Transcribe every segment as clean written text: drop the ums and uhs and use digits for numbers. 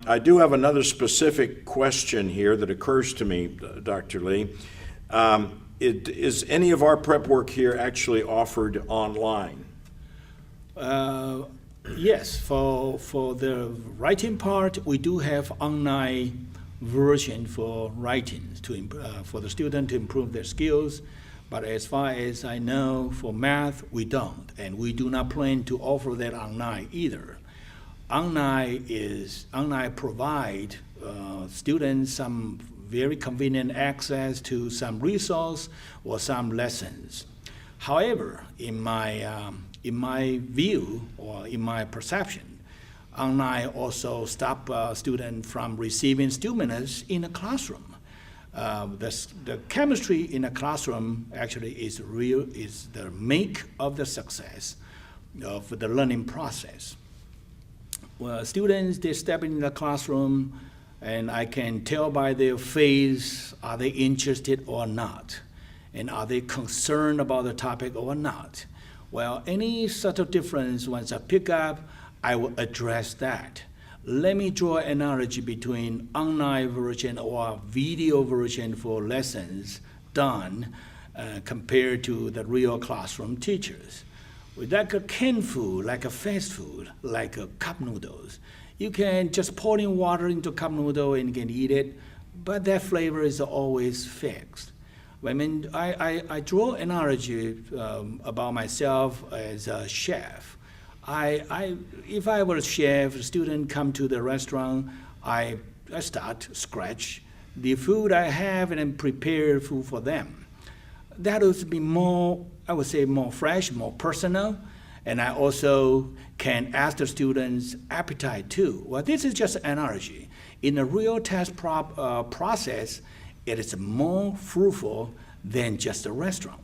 I do have another specific question here that occurs to me, Dr. Lee. Is any of our prep work here actually offered online? Yes, for the writing part, we do have online version for writing for the student to improve their skills. But as far as I know, for math, we don't, and we do not plan to offer that online either. Online provide students some very convenient access to some resource or some lessons. However, in my view or in my perception, online also stop students from receiving stimulus in a classroom. The chemistry in a classroom actually is the make of the success of the learning process. Well, students, they step in the classroom, and I can tell by their face, are they interested or not? And are they concerned about the topic or not? Well, any subtle difference, once I pick up, I will address that. Let me draw an analogy between online version or video version for lessons done compared to the real classroom teachers. With like a canned food, like a fast food, like a cup noodles, you can just pour in water into cup noodle and you can eat it, but that flavor is always fixed. I mean, I draw an analogy about myself as a chef. If I were a chef, a student come to the restaurant, I start scratch the food I have and then prepare food for them. That would be more, I would say, more fresh, more personal, and I also can ask the students' appetite too. Well, this is just an analogy. In a real test process, it is more fruitful than just a restaurant.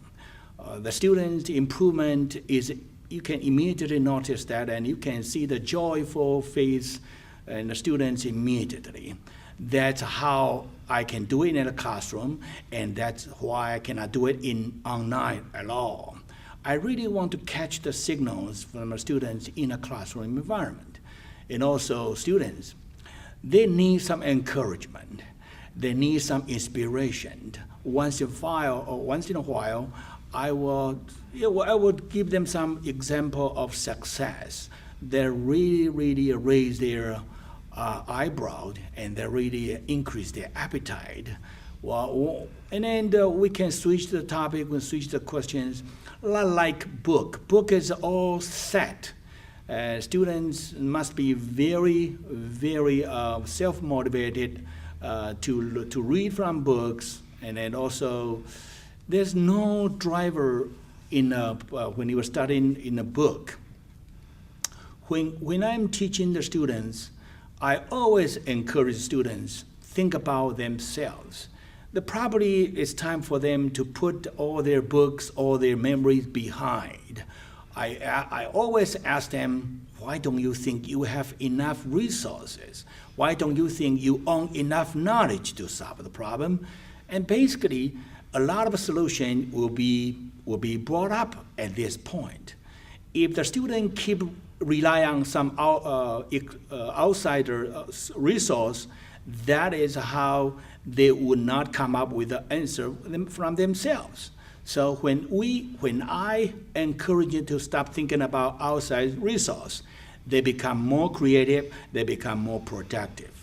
The students' improvement is, you can immediately notice that, and you can see the joyful face in the students immediately. That's how I can do it in a classroom, and that's why I cannot do it in online at all. I really want to catch the signals from the students in a classroom environment. And also students, they need some encouragement. They need some inspiration. Once in a while, I would give them some example of success that really raise their eyebrow and that really increase their appetite. Well, and then we can switch the topic, we switch the questions. Like book is all set. Students must be very self-motivated to read from books, and then also there's no driver in when you are studying in a book. When I'm teaching the students, I always encourage students think about themselves. Probably it's time for them to put all their books, all their memories behind. I always ask them, why don't you think you have enough resources? Why don't you think you own enough knowledge to solve the problem? And basically, a lot of solution will be brought up at this point. If the student keep rely on some outsider resource, that is how they would not come up with the answer from themselves. So when I encourage you to stop thinking about outside resource, they become more creative, they become more productive.